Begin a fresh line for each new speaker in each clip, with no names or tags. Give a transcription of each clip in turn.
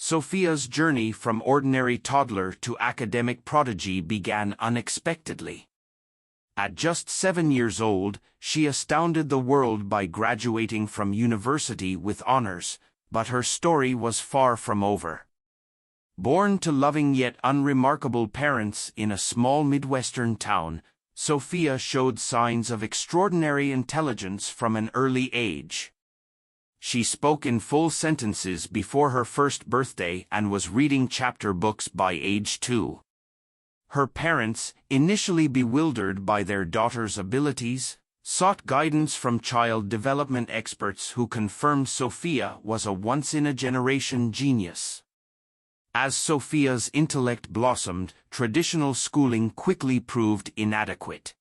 Sophia's journey from ordinary toddler to academic prodigy began unexpectedly. At just 7 years old, she astounded the world by graduating from university with honors, but her story was far from over. Born to loving yet unremarkable parents in a small Midwestern town, Sophia showed signs of extraordinary intelligence from an early age. She spoke in full sentences before her first birthday and was reading chapter books by age 2. Her parents, initially bewildered by their daughter's abilities, sought guidance from child development experts who confirmed Sophia was a once-in-a-generation genius. As Sophia's intellect blossomed, traditional schooling quickly proved inadequate.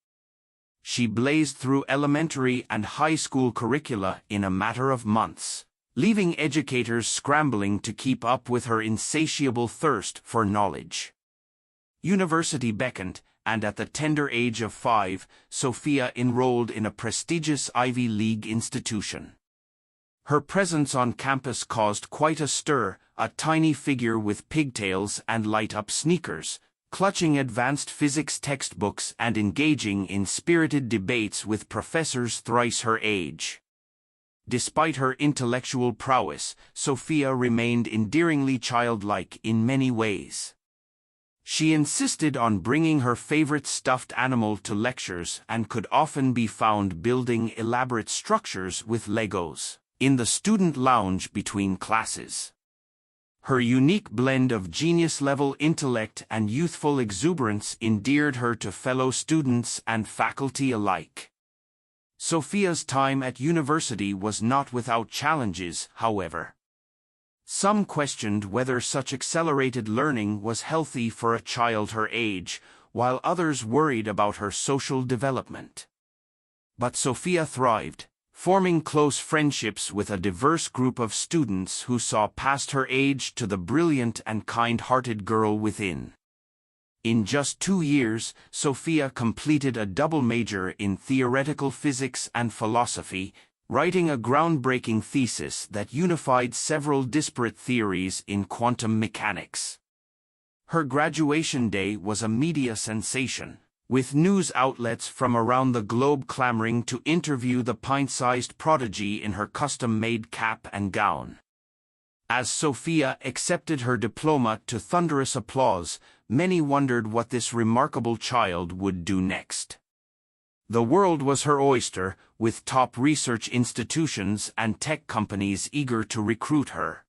She blazed through elementary and high school curricula in a matter of months, leaving educators scrambling to keep up with her insatiable thirst for knowledge. University beckoned, and at the tender age of 5, Sophia enrolled in a prestigious Ivy League institution. Her presence on campus caused quite a stir, a tiny figure with pigtails and light-up sneakers, clutching advanced physics textbooks and engaging in spirited debates with professors thrice her age. Despite her intellectual prowess, Sophia remained endearingly childlike in many ways. She insisted on bringing her favorite stuffed animal to lectures and could often be found building elaborate structures with Legos in the student lounge between classes. Her unique blend of genius-level intellect and youthful exuberance endeared her to fellow students and faculty alike. Sophia's time at university was not without challenges, however. Some questioned whether such accelerated learning was healthy for a child her age, while others worried about her social development. But Sophia thrived, forming close friendships with a diverse group of students who saw past her age to the brilliant and kind-hearted girl within. In just 2 years, Sophia completed a double major in theoretical physics and philosophy, writing a groundbreaking thesis that unified several disparate theories in quantum mechanics. Her graduation day was a media sensation, with news outlets from around the globe clamoring to interview the pint-sized prodigy in her custom-made cap and gown. As Sophia accepted her diploma to thunderous applause, many wondered what this remarkable child would do next. The world was her oyster, with top research institutions and tech companies eager to recruit her.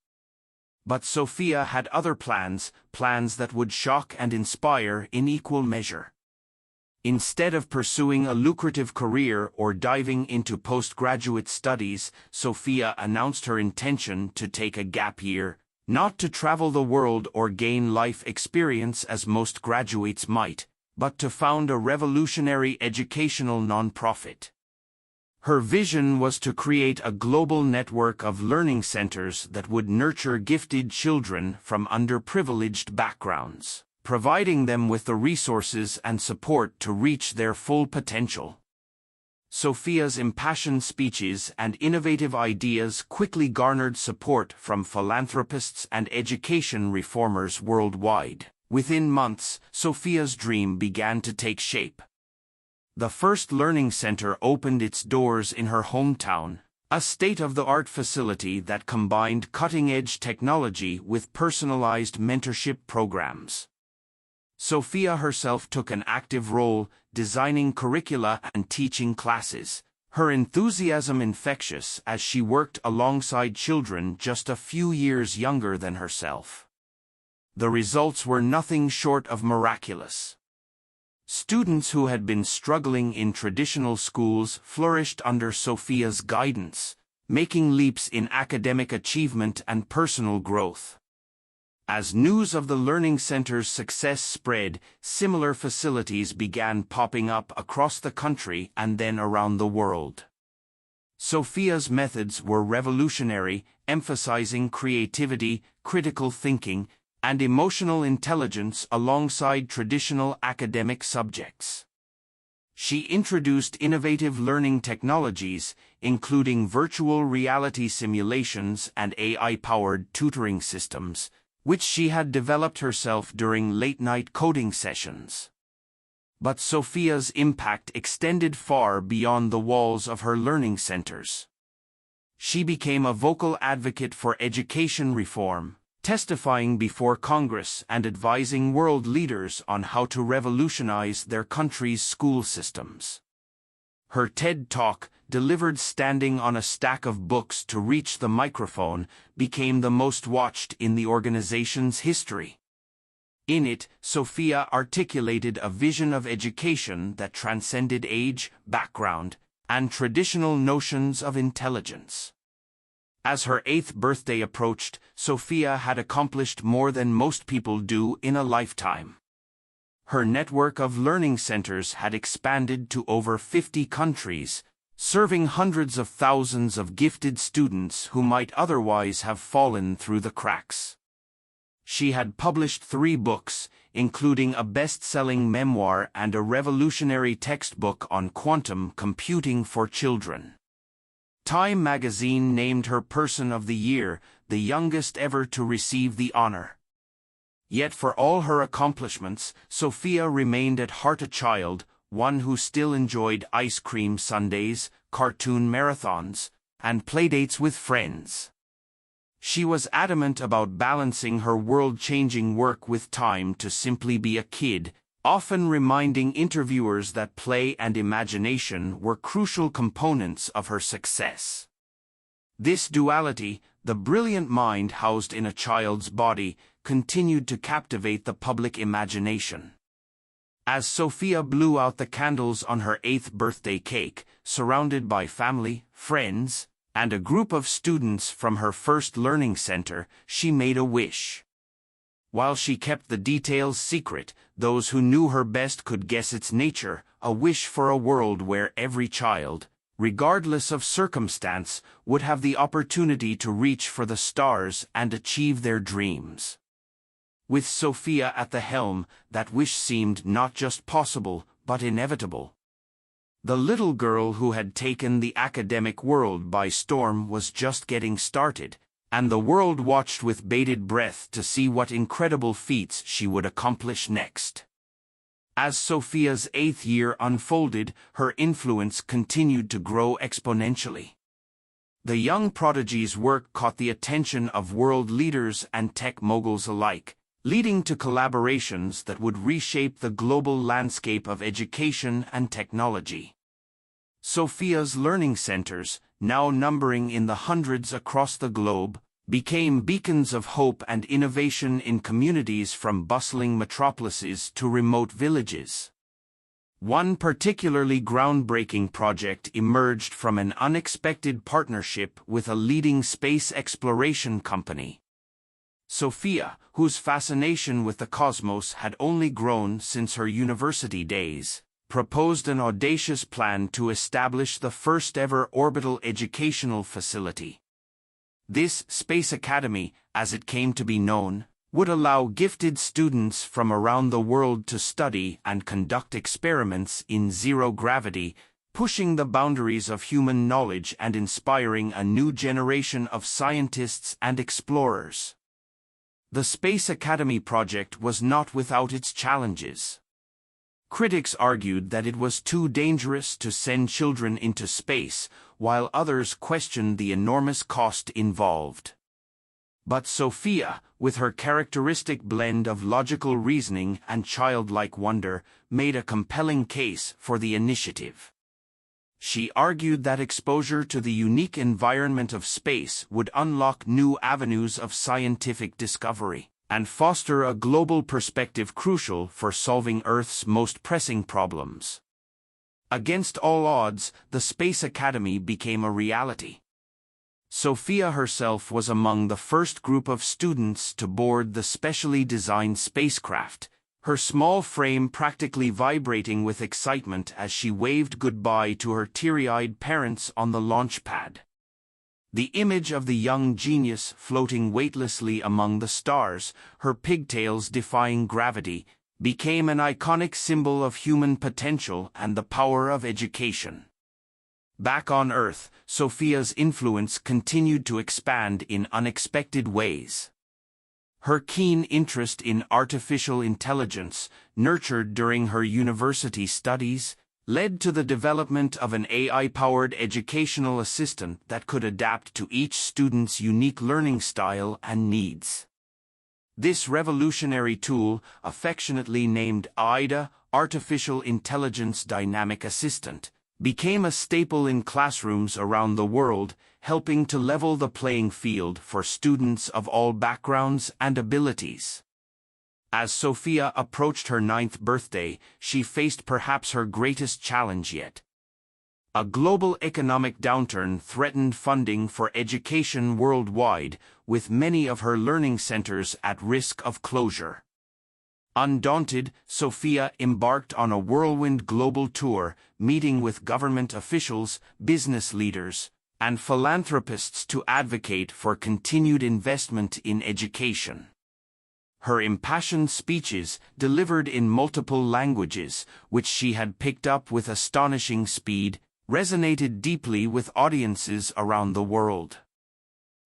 But Sophia had other plans that would shock and inspire in equal measure. Instead of pursuing a lucrative career or diving into postgraduate studies, Sophia announced her intention to take a gap year, not to travel the world or gain life experience as most graduates might, but to found a revolutionary educational nonprofit. Her vision was to create a global network of learning centers that would nurture gifted children from underprivileged backgrounds, providing them with the resources and support to reach their full potential. Sophia's impassioned speeches and innovative ideas quickly garnered support from philanthropists and education reformers worldwide. Within months, Sophia's dream began to take shape. The first learning center opened its doors in her hometown, a state-of-the-art facility that combined cutting-edge technology with personalized mentorship programs. Sophia herself took an active role, designing curricula and teaching classes, her enthusiasm infectious as she worked alongside children just a few years younger than herself. The results were nothing short of miraculous. Students who had been struggling in traditional schools flourished under Sophia's guidance, making leaps in academic achievement and personal growth. As news of the Learning Center's success spread, similar facilities began popping up across the country and then around the world. Sophia's methods were revolutionary, emphasizing creativity, critical thinking, and emotional intelligence alongside traditional academic subjects. She introduced innovative learning technologies, including virtual reality simulations and AI-powered tutoring systems, which she had developed herself during late-night coding sessions. But Sophia's impact extended far beyond the walls of her learning centers. She became a vocal advocate for education reform, testifying before Congress and advising world leaders on how to revolutionize their country's school systems. Her TED Talk, delivered standing on a stack of books to reach the microphone, became the most watched in the organization's history. In it, Sophia articulated a vision of education that transcended age, background, and traditional notions of intelligence. As her 8th birthday approached, Sophia had accomplished more than most people do in a lifetime. Her network of learning centers had expanded to over 50 countries, serving hundreds of thousands of gifted students who might otherwise have fallen through the cracks. She had published 3 books, including a best-selling memoir and a revolutionary textbook on quantum computing for children. Time magazine named her Person of the Year, the youngest ever to receive the honor. Yet for all her accomplishments, Sophia remained at heart a child, one who still enjoyed ice cream sundaes, cartoon marathons, and playdates with friends. She was adamant about balancing her world-changing work with time to simply be a kid, often reminding interviewers that play and imagination were crucial components of her success. This duality, the brilliant mind housed in a child's body, continued to captivate the public imagination. As Sophia blew out the candles on her 8th birthday cake, surrounded by family, friends, and a group of students from her first learning center, she made a wish. While she kept the details secret, those who knew her best could guess its nature, a wish for a world where every child, regardless of circumstance, would have the opportunity to reach for the stars and achieve their dreams. With Sophia at the helm, that wish seemed not just possible, but inevitable. The little girl who had taken the academic world by storm was just getting started, and the world watched with bated breath to see what incredible feats she would accomplish next. As Sophia's 8th year unfolded, her influence continued to grow exponentially. The young prodigy's work caught the attention of world leaders and tech moguls alike, leading to collaborations that would reshape the global landscape of education and technology. Sophia's learning centers, now numbering in the hundreds across the globe, became beacons of hope and innovation in communities from bustling metropolises to remote villages. One particularly groundbreaking project emerged from an unexpected partnership with a leading space exploration company. Sophia, whose fascination with the cosmos had only grown since her university days, proposed an audacious plan to establish the first-ever orbital educational facility. This Space Academy, as it came to be known, would allow gifted students from around the world to study and conduct experiments in zero gravity, pushing the boundaries of human knowledge and inspiring a new generation of scientists and explorers. The Space Academy project was not without its challenges. Critics argued that it was too dangerous to send children into space, while others questioned the enormous cost involved. But Sophia, with her characteristic blend of logical reasoning and childlike wonder, made a compelling case for the initiative. She argued that exposure to the unique environment of space would unlock new avenues of scientific discovery and foster a global perspective crucial for solving Earth's most pressing problems. Against all odds, the Space Academy became a reality. Sophia herself was among the first group of students to board the specially designed spacecraft, her small frame practically vibrating with excitement as she waved goodbye to her teary-eyed parents on the launch pad. The image of the young genius floating weightlessly among the stars, her pigtails defying gravity, became an iconic symbol of human potential and the power of education. Back on Earth, Sophia's influence continued to expand in unexpected ways. Her keen interest in artificial intelligence, nurtured during her university studies, led to the development of an AI-powered educational assistant that could adapt to each student's unique learning style and needs. This revolutionary tool, affectionately named AIDA, Artificial Intelligence Dynamic Assistant, became a staple in classrooms around the world, helping to level the playing field for students of all backgrounds and abilities. As Sophia approached her 9th birthday, she faced perhaps her greatest challenge yet. A global economic downturn threatened funding for education worldwide, with many of her learning centers at risk of closure. Undaunted, Sophia embarked on a whirlwind global tour, meeting with government officials, business leaders, and philanthropists to advocate for continued investment in education. Her impassioned speeches, delivered in multiple languages, which she had picked up with astonishing speed, resonated deeply with audiences around the world.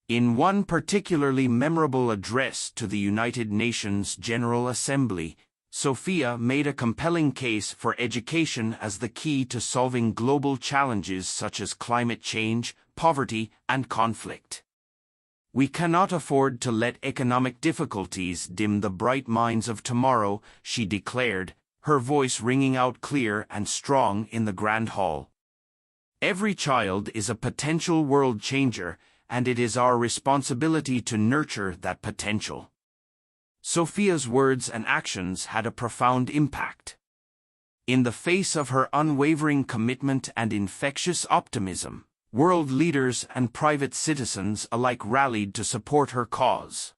In one particularly memorable address to the United Nations General Assembly, Sophia made a compelling case for education as the key to solving global challenges such as climate change, poverty, and conflict. "We cannot afford to let economic difficulties dim the bright minds of tomorrow," she declared, her voice ringing out clear and strong in the Grand Hall. "Every child is a potential world changer, and it is our responsibility to nurture that potential." Sophia's words and actions had a profound impact. In the face of her unwavering commitment and infectious optimism, world leaders and private citizens alike rallied to support her cause.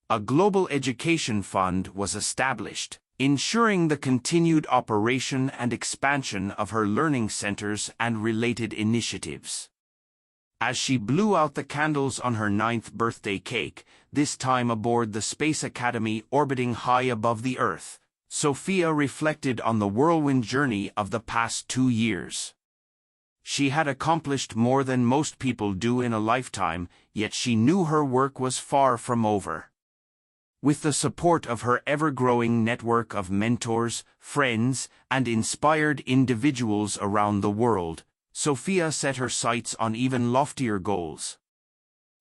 A global education fund was established, ensuring the continued operation and expansion of her learning centers and related initiatives. As she blew out the candles on her 9th birthday cake, this time aboard the Space Academy orbiting high above the Earth, Sophia reflected on the whirlwind journey of the past 2 years. She had accomplished more than most people do in a lifetime, yet she knew her work was far from over. With the support of her ever-growing network of mentors, friends, and inspired individuals around the world, Sophia set her sights on even loftier goals.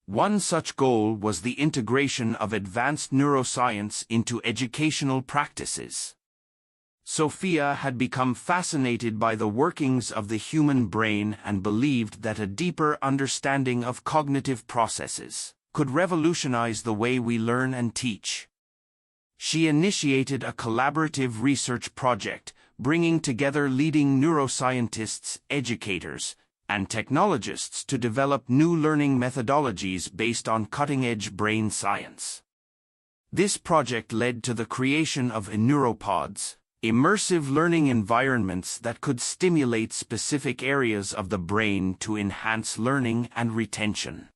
One such goal was the integration of advanced neuroscience into educational practices. Sophia had become fascinated by the workings of the human brain and believed that a deeper understanding of cognitive processes could revolutionize the way we learn and teach. She initiated a collaborative research project, bringing together leading neuroscientists, educators, and technologists to develop new learning methodologies based on cutting-edge brain science. This project led to the creation of neuropods, immersive learning environments that could stimulate specific areas of the brain to enhance learning and retention.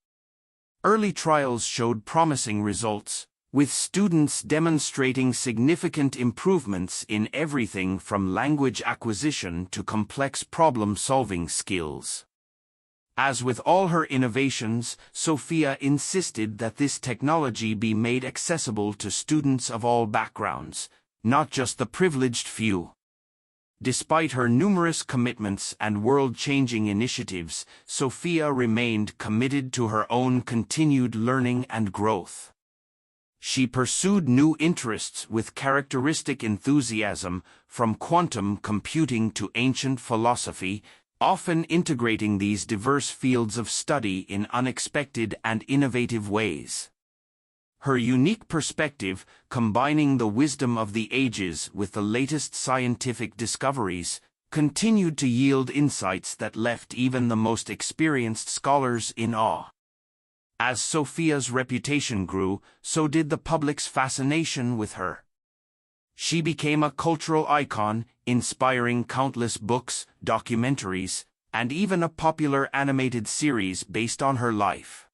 Early trials showed promising results, with students demonstrating significant improvements in everything from language acquisition to complex problem-solving skills. As with all her innovations, Sophia insisted that this technology be made accessible to students of all backgrounds, not just the privileged few. Despite her numerous commitments and world-changing initiatives, Sophia remained committed to her own continued learning and growth. She pursued new interests with characteristic enthusiasm, from quantum computing to ancient philosophy, often integrating these diverse fields of study in unexpected and innovative ways. Her unique perspective, combining the wisdom of the ages with the latest scientific discoveries, continued to yield insights that left even the most experienced scholars in awe. As Sophia's reputation grew, so did the public's fascination with her. She became a cultural icon, inspiring countless books, documentaries, and even a popular animated series based on her life.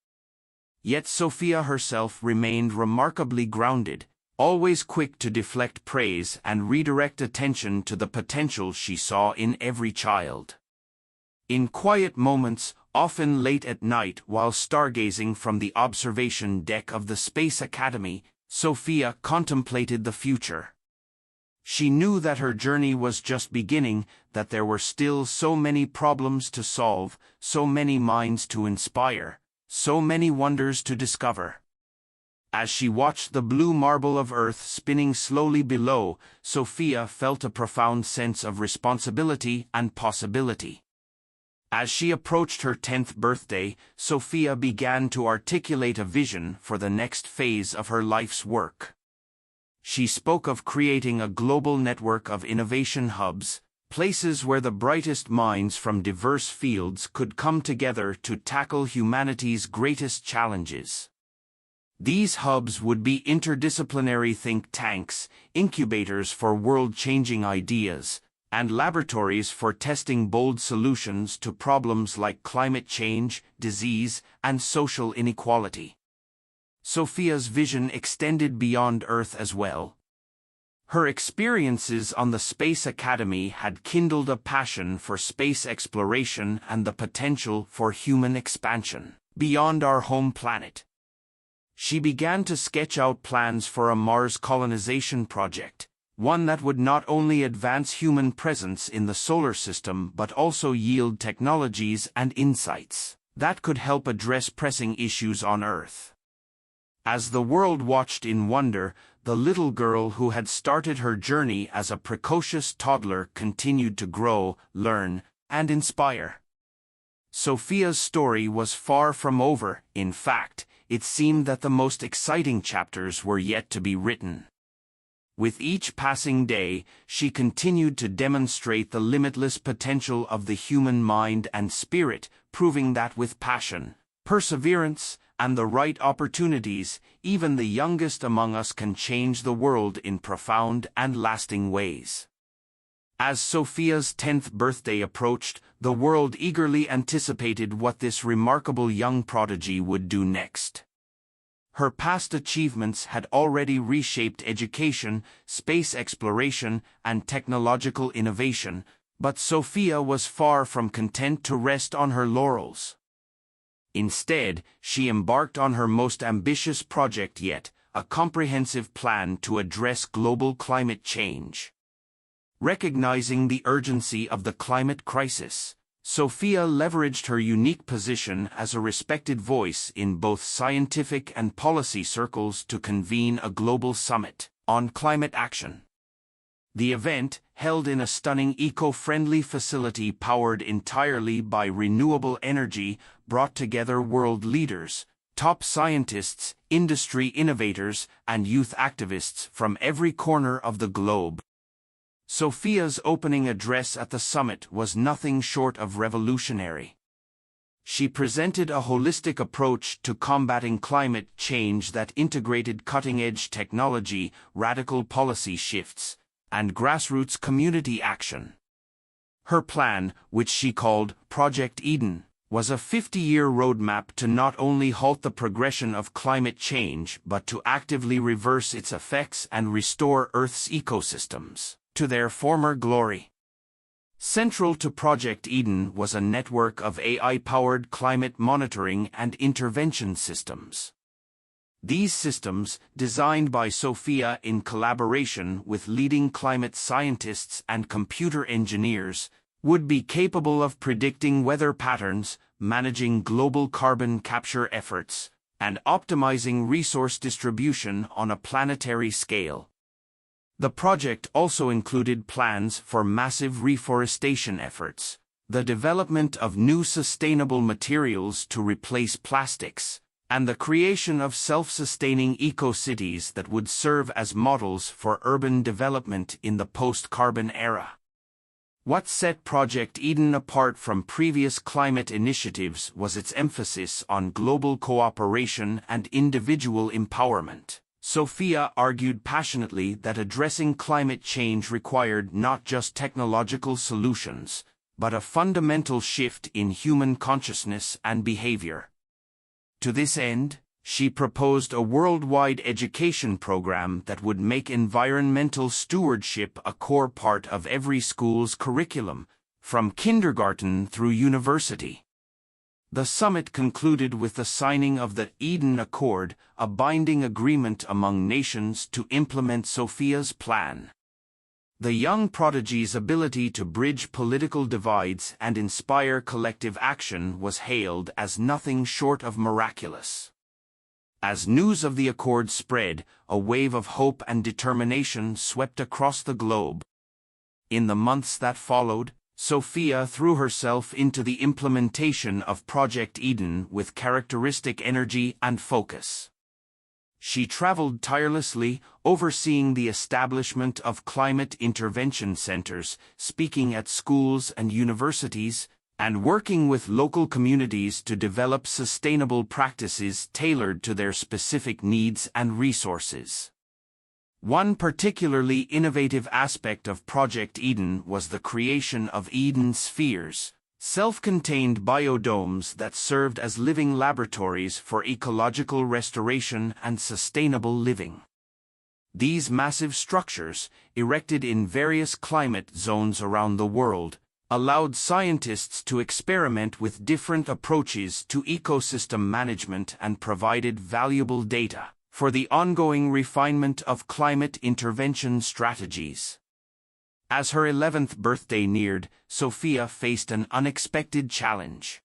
Yet Sophia herself remained remarkably grounded, always quick to deflect praise and redirect attention to the potential she saw in every child. In quiet moments, often late at night while stargazing from the observation deck of the Space Academy, Sophia contemplated the future. She knew that her journey was just beginning, that there were still so many problems to solve, so many minds to inspire, so many wonders to discover. As she watched the blue marble of Earth spinning slowly below, Sophia felt a profound sense of responsibility and possibility. As she approached her 10th birthday, Sophia began to articulate a vision for the next phase of her life's work. She spoke of creating a global network of innovation hubs, places where the brightest minds from diverse fields could come together to tackle humanity's greatest challenges. These hubs would be interdisciplinary think tanks, incubators for world-changing ideas, and laboratories for testing bold solutions to problems like climate change, disease, and social inequality. Sophia's vision extended beyond Earth as well. Her experiences on the Space Academy had kindled a passion for space exploration and the potential for human expansion beyond our home planet. She began to sketch out plans for a Mars colonization project, one that would not only advance human presence in the solar system but also yield technologies and insights that could help address pressing issues on Earth. As the world watched in wonder, the little girl who had started her journey as a precocious toddler continued to grow, learn, and inspire. Sophia's story was far from over. In fact, it seemed that the most exciting chapters were yet to be written. With each passing day, she continued to demonstrate the limitless potential of the human mind and spirit, proving that with passion, perseverance, and the right opportunities, even the youngest among us can change the world in profound and lasting ways. As Sophia's 10th birthday approached, the world eagerly anticipated what this remarkable young prodigy would do next. Her past achievements had already reshaped education, space exploration, and technological innovation, but Sophia was far from content to rest on her laurels. Instead, she embarked on her most ambitious project yet, a comprehensive plan to address global climate change. Recognizing the urgency of the climate crisis, Sophia leveraged her unique position as a respected voice in both scientific and policy circles to convene a global summit on climate action. The event, held in a stunning eco-friendly facility powered entirely by renewable energy, brought together world leaders, top scientists, industry innovators, and youth activists from every corner of the globe. Sophia's opening address at the summit was nothing short of revolutionary. She presented a holistic approach to combating climate change that integrated cutting-edge technology, radical policy shifts, and grassroots community action. Her plan, which she called Project Eden, was a 50-year roadmap to not only halt the progression of climate change but to actively reverse its effects and restore Earth's ecosystems to their former glory. Central to Project Eden was a network of AI-powered climate monitoring and intervention systems. These systems, designed by Sophia in collaboration with leading climate scientists and computer engineers, would be capable of predicting weather patterns, managing global carbon capture efforts, and optimizing resource distribution on a planetary scale. The project also included plans for massive reforestation efforts, the development of new sustainable materials to replace plastics, and the creation of self-sustaining eco-cities that would serve as models for urban development in the post-carbon era. What set Project Eden apart from previous climate initiatives was its emphasis on global cooperation and individual empowerment. Sophia argued passionately that addressing climate change required not just technological solutions, but a fundamental shift in human consciousness and behavior. To this end, she proposed a worldwide education program that would make environmental stewardship a core part of every school's curriculum, from kindergarten through university. The summit concluded with the signing of the Eden Accord, a binding agreement among nations to implement Sophia's plan. The young prodigy's ability to bridge political divides and inspire collective action was hailed as nothing short of miraculous. As news of the accord spread, a wave of hope and determination swept across the globe. In the months that followed, Sophia threw herself into the implementation of Project Eden with characteristic energy and focus. She traveled tirelessly, overseeing the establishment of climate intervention centers, speaking at schools and universities, and working with local communities to develop sustainable practices tailored to their specific needs and resources. One particularly innovative aspect of Project Eden was the creation of Eden spheres, self-contained biodomes that served as living laboratories for ecological restoration and sustainable living. These massive structures, erected in various climate zones around the world, allowed scientists to experiment with different approaches to ecosystem management and provided valuable data for the ongoing refinement of climate intervention strategies. As her 11th birthday neared, Sophia faced an unexpected challenge.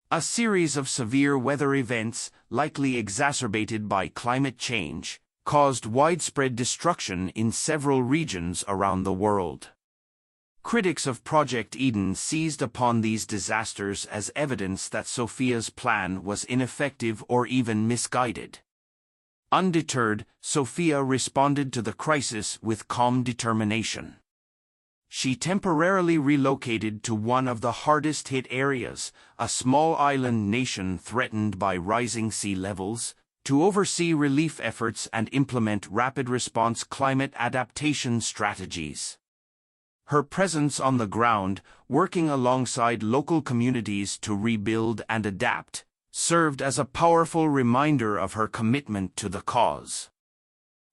A series of severe weather events, likely exacerbated by climate change, caused widespread destruction in several regions around the world. Critics of Project Eden seized upon these disasters as evidence that Sophia's plan was ineffective or even misguided. Undeterred, Sophia responded to the crisis with calm determination. She temporarily relocated to one of the hardest-hit areas, a small island nation threatened by rising sea levels, to oversee relief efforts and implement rapid-response climate adaptation strategies. Her presence on the ground, working alongside local communities to rebuild and adapt, served as a powerful reminder of her commitment to the cause.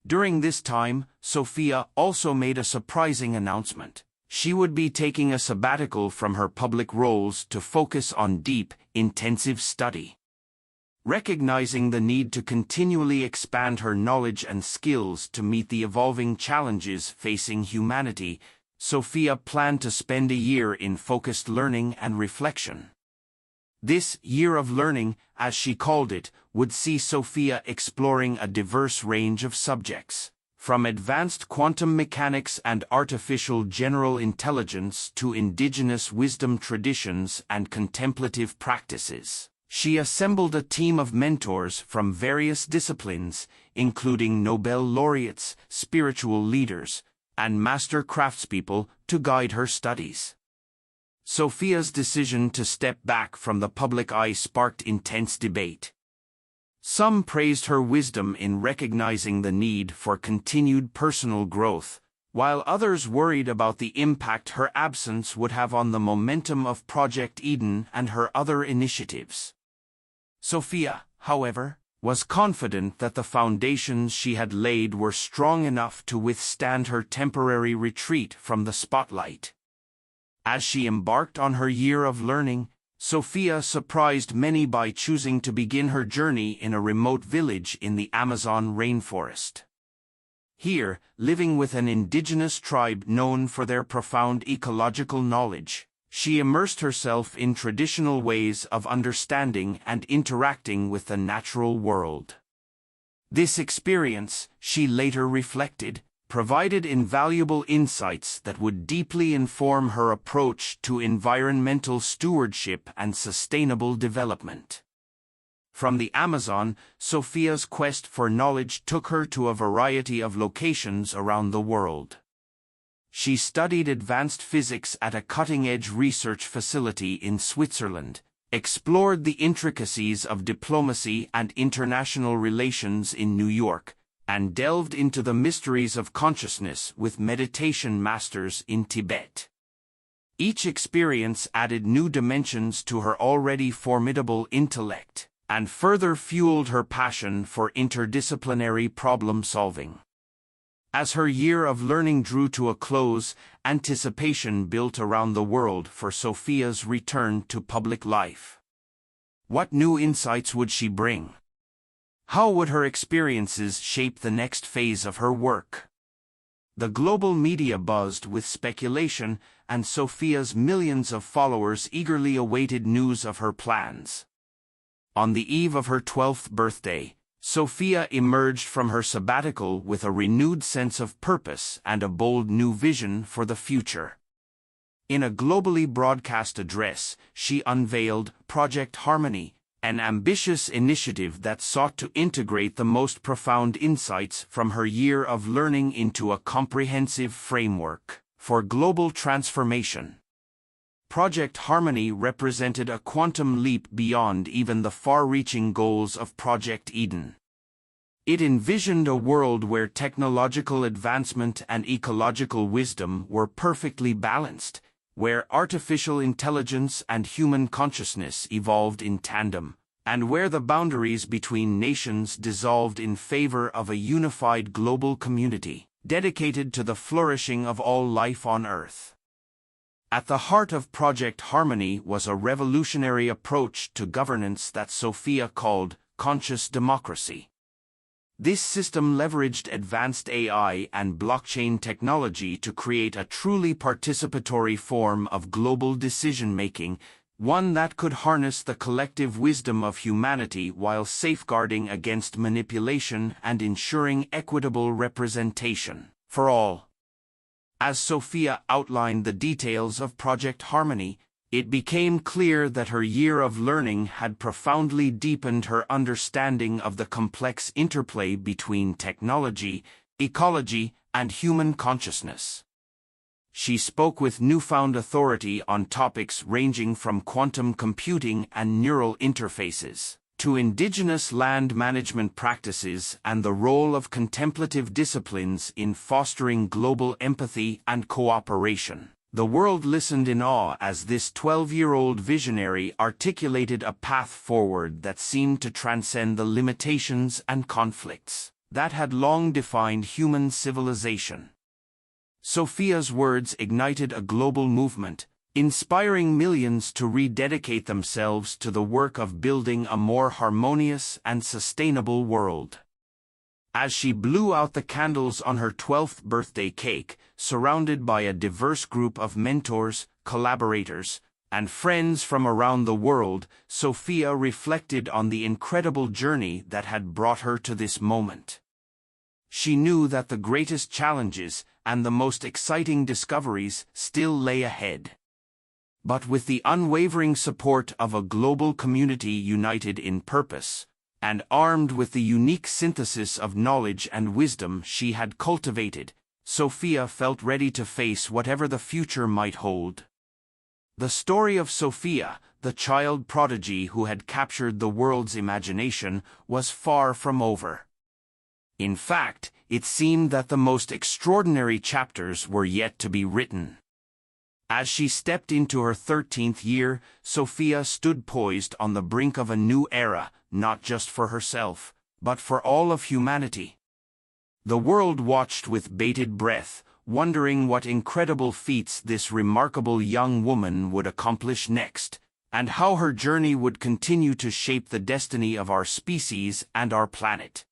During this time, Sophia also made a surprising announcement. She would be taking a sabbatical from her public roles to focus on deep, intensive study. Recognizing the need to continually expand her knowledge and skills to meet the evolving challenges facing humanity, Sophia planned to spend a year in focused learning and reflection. This year of learning, as she called it, would see Sophia exploring a diverse range of subjects, from advanced quantum mechanics and artificial general intelligence to indigenous wisdom traditions and contemplative practices. She assembled a team of mentors from various disciplines, including Nobel laureates, spiritual leaders, and master craftspeople, to guide her studies. Sophia's decision to step back from the public eye sparked intense debate. Some praised her wisdom in recognizing the need for continued personal growth, while others worried about the impact her absence would have on the momentum of Project Eden and her other initiatives. Sophia, however, was confident that the foundations she had laid were strong enough to withstand her temporary retreat from the spotlight. As she embarked on her year of learning, Sophia surprised many by choosing to begin her journey in a remote village in the Amazon rainforest. Here, living with an indigenous tribe known for their profound ecological knowledge, she immersed herself in traditional ways of understanding and interacting with the natural world. This experience, she later reflected, provided invaluable insights that would deeply inform her approach to environmental stewardship and sustainable development. From the Amazon, Sophia's quest for knowledge took her to a variety of locations around the world. She studied advanced physics at a cutting-edge research facility in Switzerland, explored the intricacies of diplomacy and international relations in New York, and delved into the mysteries of consciousness with meditation masters in Tibet. Each experience added new dimensions to her already formidable intellect, and further fueled her passion for interdisciplinary problem-solving. As her year of learning drew to a close, anticipation built around the world for Sophia's return to public life. What new insights would she bring? How would her experiences shape the next phase of her work? The global media buzzed with speculation, and Sophia's millions of followers eagerly awaited news of her plans. On the eve of her 12th birthday, Sophia emerged from her sabbatical with a renewed sense of purpose and a bold new vision for the future. In a globally broadcast address, she unveiled Project Harmony, an ambitious initiative that sought to integrate the most profound insights from her year of learning into a comprehensive framework for global transformation. Project Harmony represented a quantum leap beyond even the far-reaching goals of Project Eden. It envisioned a world where technological advancement and ecological wisdom were perfectly balanced, where artificial intelligence and human consciousness evolved in tandem, and where the boundaries between nations dissolved in favor of a unified global community, dedicated to the flourishing of all life on Earth. At the heart of Project Harmony was a revolutionary approach to governance that Sophia called conscious democracy. This system leveraged advanced AI and blockchain technology to create a truly participatory form of global decision-making, one that could harness the collective wisdom of humanity while safeguarding against manipulation and ensuring equitable representation for all. As Sophia outlined the details of Project Harmony, it became clear that her year of learning had profoundly deepened her understanding of the complex interplay between technology, ecology, and human consciousness. She spoke with newfound authority on topics ranging from quantum computing and neural interfaces to indigenous land management practices and the role of contemplative disciplines in fostering global empathy and cooperation. The world listened in awe as this 12-year-old visionary articulated a path forward that seemed to transcend the limitations and conflicts that had long defined human civilization. Sophia's words ignited a global movement, inspiring millions to rededicate themselves to the work of building a more harmonious and sustainable world. As she blew out the candles on her 12th birthday cake, surrounded by a diverse group of mentors, collaborators, and friends from around the world, Sophia reflected on the incredible journey that had brought her to this moment. She knew that the greatest challenges and the most exciting discoveries still lay ahead. But with the unwavering support of a global community united in purpose, and armed with the unique synthesis of knowledge and wisdom she had cultivated, Sophia felt ready to face whatever the future might hold. The story of Sophia, the child prodigy who had captured the world's imagination, was far from over. In fact, it seemed that the most extraordinary chapters were yet to be written. As she stepped into her 13th year, Sophia stood poised on the brink of a new era, not just for herself, but for all of humanity. The world watched with bated breath, wondering what incredible feats this remarkable young woman would accomplish next, and how her journey would continue to shape the destiny of our species and our planet.